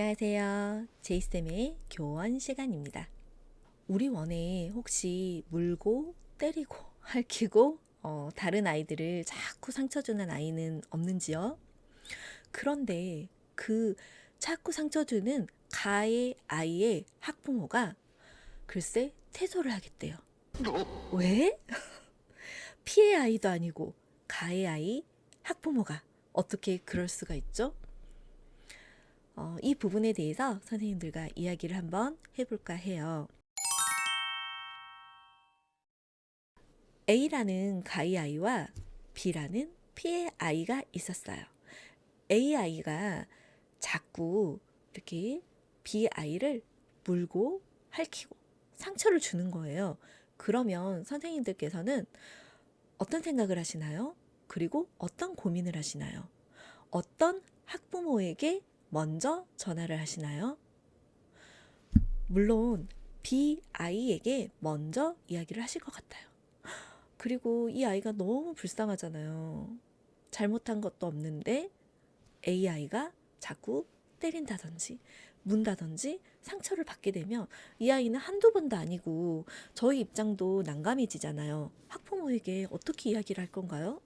안녕하세요. 제이쌤의 교원 시간입니다. 우리 원에 혹시 물고 때리고 핥히고 다른 아이들을 자꾸 상처 주는 아이는 없는지요? 그런데 그 자꾸 상처 주는 가해 아이의 학부모가 글쎄 퇴소를 하겠대요. 왜? 피해 아이도 아니고 가해 아이 학부모가 어떻게 그럴 수가 있죠? 이 부분에 대해서 선생님들과 이야기를 한번 해볼까 해요. A라는 가해 아이와 B라는 피해 아이가 있었어요. A 아이가 자꾸 이렇게 B 아이를 물고 핥히고 상처를 주는 거예요. 그러면 선생님들께서는 어떤 생각을 하시나요? 그리고 어떤 고민을 하시나요? 어떤 학부모에게 먼저 전화를 하시나요? 물론 B 아이에게 먼저 이야기를 하실 것 같아요. 그리고 이 아이가 너무 불쌍하잖아요. 잘못한 것도 없는데 A 아이가 자꾸 때린다든지 문다든지 상처를 받게 되면 이 아이는 한두 번도 아니고 저희 입장도 난감해지잖아요. 학부모에게 어떻게 이야기를 할 건가요?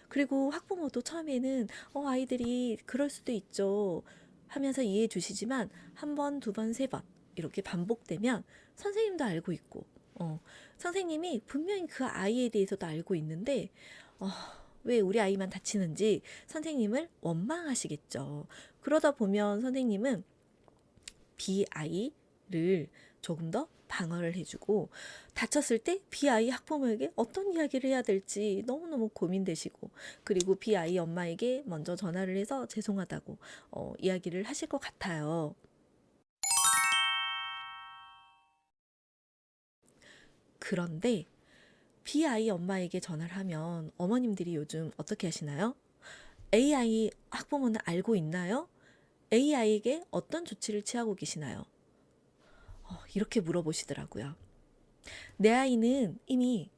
그리고 학부모도 처음에는 아이들이 그럴 수도 있죠 하면서 이해해 주시지만 한 번, 두 번, 세 번 이렇게 반복되면 선생님도 알고 있고 선생님이 분명히 그 아이에 대해서도 알고 있는데 왜 우리 아이만 다치는지 선생님을 원망하시겠죠. 그러다 보면 선생님은 B아이를 조금 더 방어를 해주고 다쳤을 때 B아이 학부모에게 어떤 이야기를 해야 될지 너무너무 고민되시고 그리고 B아이 엄마에게 먼저 전화를 해서 죄송하다고 이야기를 하실 것 같아요. 그런데 B아이 엄마에게 전화를 하면 어머님들이 요즘 어떻게 하시나요? A아이 학부모는 알고 있나요? A아이에게 어떤 조치를 취하고 계시나요? 이렇게 물어보시더라고요. 내 아이는 이미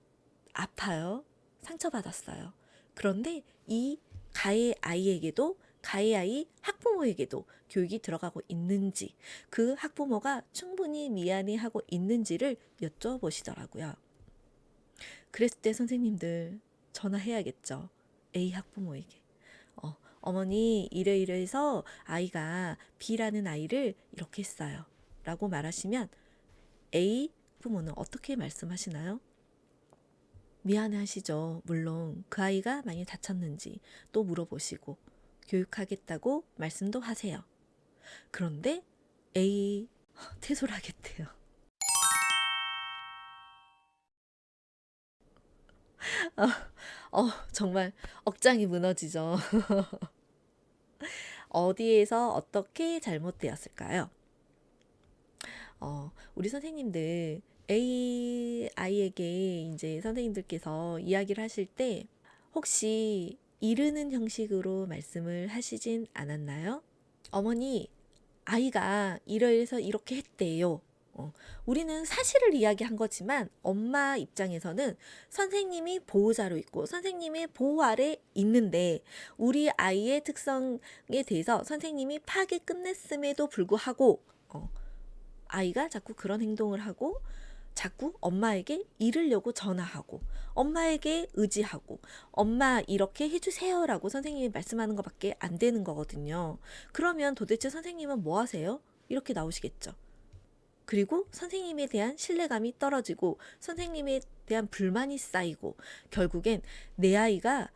아파요. 상처받았어요. 그런데 이 가해 아이에게도 가해 아이 학부모에게도 교육이 들어가고 있는지 그 학부모가 충분히 미안해하고 있는지를 여쭤보시더라고요. 그랬을 때 선생님들 전화해야겠죠. A 학부모에게. 어머니 이래이래해서 아이가 B라는 아이를 이렇게 했어요. 라고 말하시면 A 부모는 어떻게 말씀하시나요? 미안해하시죠. 물론 그 아이가 많이 다쳤는지 또 물어보시고 교육하겠다고 말씀도 하세요. 그런데 A 퇴소를 하겠대요. 정말 억장이 무너지죠. 어디에서 어떻게 잘못되었을까요? 우리 선생님들 A 아이에게 이제 선생님들께서 이야기를 하실 때 혹시 이르는 형식으로 말씀을 하시진 않았나요? 어머니, 아이가 이래서 이렇게 했대요. 우리는 사실을 이야기한 거지만 엄마 입장에서는 선생님이 보호자로 있고 선생님의 보호 아래 있는데 우리 아이의 특성에 대해서 선생님이 파악이 끝냈음에도 불구하고 아이가 자꾸 그런 행동을 하고 자꾸 엄마에게 이르려고 전화하고 엄마에게 의지하고 엄마 이렇게 해주세요라고 선생님이 말씀하는 것밖에 안 되는 거거든요. 그러면 도대체 선생님은 뭐 하세요? 이렇게 나오시겠죠. 그리고 선생님에 대한 신뢰감이 떨어지고 선생님에 대한 불만이 쌓이고 결국엔 내 아이가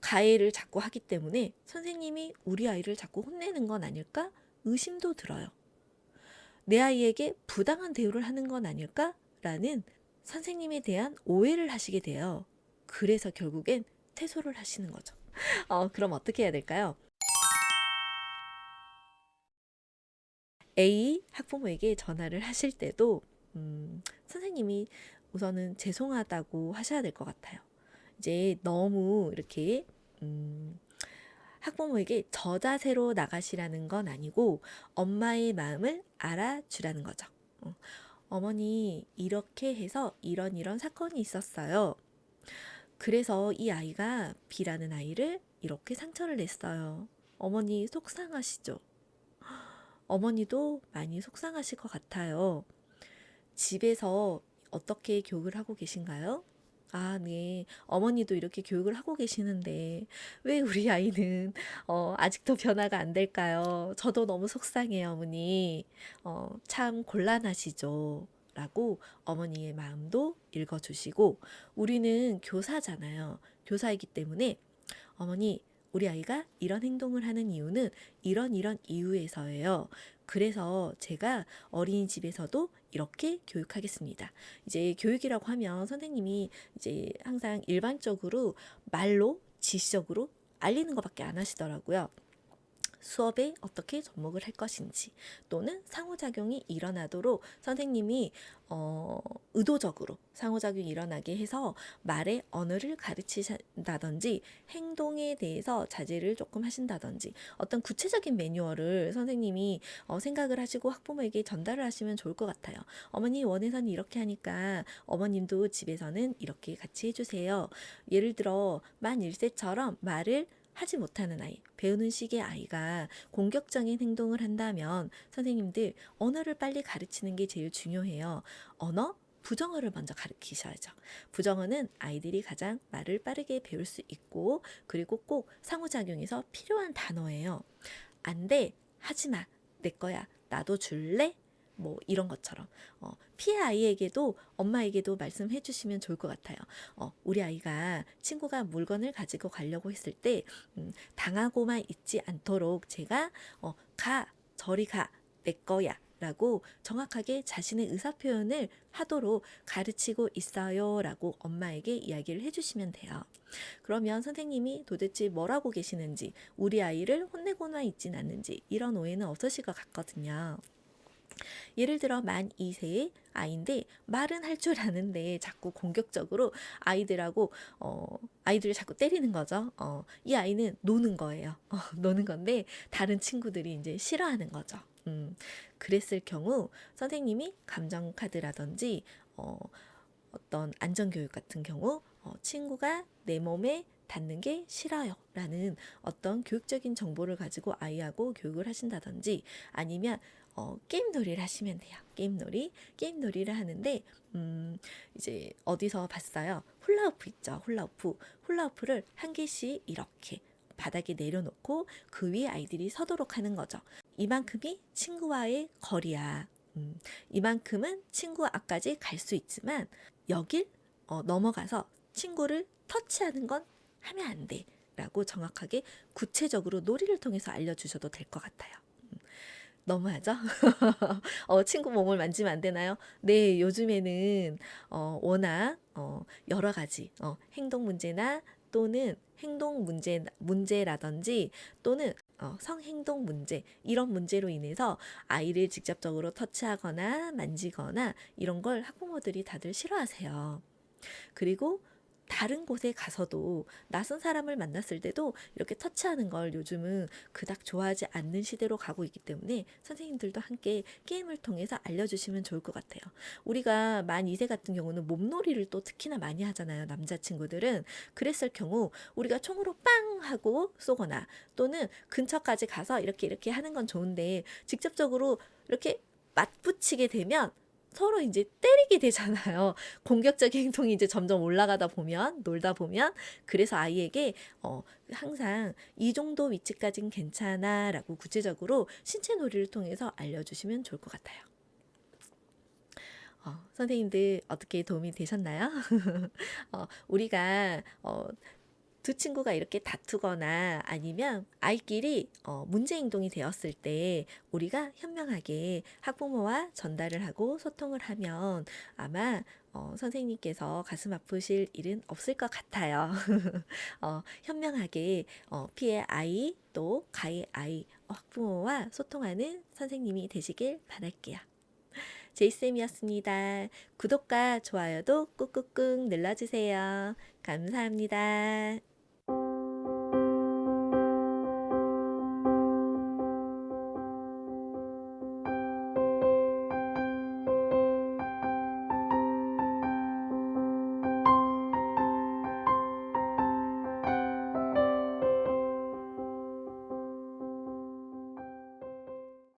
가해를 자꾸 하기 때문에 선생님이 우리 아이를 자꾸 혼내는 건 아닐까? 의심도 들어요. 내 아이에게 부당한 대우를 하는 건 아닐까라는 선생님에 대한 오해를 하시게 돼요. 그래서 결국엔 퇴소를 하시는 거죠. 그럼 어떻게 해야 될까요? A 학부모에게 전화를 하실 때도 선생님이 우선은 죄송하다고 하셔야 될 것 같아요. 이제 너무 이렇게 학부모에게 저자세로 나가시라는 건 아니고 엄마의 마음을 알아주라는 거죠. 어머니 이렇게 해서 이런 사건이 있었어요. 그래서 이 아이가 B라는 아이를 이렇게 상처를 냈어요. 어머니 속상하시죠? 어머니도 많이 속상하실 것 같아요. 집에서 어떻게 교육을 하고 계신가요? 아, 네. 어머니도 이렇게 교육을 하고 계시는데 왜 우리 아이는 아직도 변화가 안 될까요? 저도 너무 속상해요, 어머니. 참 곤란하시죠? 라고 어머니의 마음도 읽어주시고, 우리는 교사잖아요. 교사이기 때문에 어머니, 우리 아이가 이런 행동을 하는 이유는 이런 이유에서예요. 그래서 제가 어린이집에서도 이렇게 교육하겠습니다. 이제 교육이라고 하면 선생님이 이제 항상 일반적으로 말로 지시적으로 알리는 것밖에 안 하시더라고요. 수업에 어떻게 접목을 할 것인지, 또는 상호작용이 일어나도록 선생님이 의도적으로 상호작용이 일어나게 해서 말의 언어를 가르치신다든지, 행동에 대해서 자제를 조금 하신다든지, 어떤 구체적인 매뉴얼을 선생님이 생각을 하시고 학부모에게 전달을 하시면 좋을 것 같아요. 어머니 원에서는 이렇게 하니까 어머님도 집에서는 이렇게 같이 해주세요. 예를 들어 만 1세처럼 말을 하지 못하는 아이, 배우는 시기의 아이가 공격적인 행동을 한다면 선생님들 언어를 빨리 가르치는 게 제일 중요해요. 언어, 부정어를 먼저 가르치셔야죠. 부정어는 아이들이 가장 말을 빠르게 배울 수 있고, 그리고 꼭 상호작용에서 필요한 단어예요. 안 돼, 하지 마, 내 거야, 나도 줄래? 뭐 이런 것처럼 피해 아이에게도 엄마에게도 말씀해 주시면 좋을 것 같아요. 우리 아이가 친구가 물건을 가지고 가려고 했을 때 당하고만 있지 않도록 제가 가, 저리 가, 내 거야 라고 정확하게 자신의 의사표현을 하도록 가르치고 있어요 라고 엄마에게 이야기를 해주시면 돼요. 그러면 선생님이 도대체 뭘 하고 계시는지, 우리 아이를 혼내고만 있진 않는지 이런 오해는 없으실 것 같거든요. 예를 들어 만 2세의 아이인데 말은 할 줄 아는데 자꾸 공격적으로 아이들을 자꾸 때리는 거죠. 이 아이는 노는 거예요. 노는 건데 다른 친구들이 이제 싫어하는 거죠. 그랬을 경우 선생님이 감정 카드라든지 어떤 안전교육 같은 경우 친구가 내 몸에 닿는 게 싫어요 라는 어떤 교육적인 정보를 가지고 아이하고 교육을 하신다든지, 아니면 게임놀이를 하시면 돼요. 게임놀이를 하는데 이제 어디서 봤어요? 훌라후프 있죠. 훌라후프를 한 개씩 이렇게 바닥에 내려놓고 그 위에 아이들이 서도록 하는 거죠. 이만큼이 친구와의 거리야. 이만큼은 친구 앞까지 갈 수 있지만 여길 넘어가서 친구를 터치하는 건 하면 안 돼 라고 정확하게 구체적으로 놀이를 통해서 알려주셔도 될 것 같아요. 너무하죠? 친구 몸을 만지면 안 되나요? 네, 요즘에는 워낙 여러 가지 행동 문제나 또는 문제라든지 또는 성행동 문제, 이런 문제로 인해서 아이를 직접적으로 터치하거나 만지거나 이런 걸 학부모들이 다들 싫어하세요. 그리고 다른 곳에 가서도 낯선 사람을 만났을 때도 이렇게 터치하는 걸 요즘은 그닥 좋아하지 않는 시대로 가고 있기 때문에 선생님들도 함께 게임을 통해서 알려주시면 좋을 것 같아요. 우리가 만 2세 같은 경우는 몸놀이를 또 특히나 많이 하잖아요. 남자친구들은. 그랬을 경우 우리가 총으로 빵 하고 쏘거나 또는 근처까지 가서 이렇게 하는 건 좋은데, 직접적으로 이렇게 맞붙이게 되면 서로 이제 때리게 되잖아요. 공격적인 행동이 이제 점점 올라가다 보면, 놀다 보면. 그래서 아이에게 항상 이 정도 위치까진 괜찮아 라고 구체적으로 신체 놀이를 통해서 알려주시면 좋을 것 같아요. 선생님들 어떻게 도움이 되셨나요? 우리가 두 친구가 이렇게 다투거나 아니면 아이끼리 문제 행동이 되었을 때 우리가 현명하게 학부모와 전달을 하고 소통을 하면 아마 선생님께서 가슴 아프실 일은 없을 것 같아요. 현명하게 피해 아이 또 가해 아이 학부모와 소통하는 선생님이 되시길 바랄게요. 제이쌤이었습니다. 구독과 좋아요도 꾹꾹꾹 눌러주세요. 감사합니다.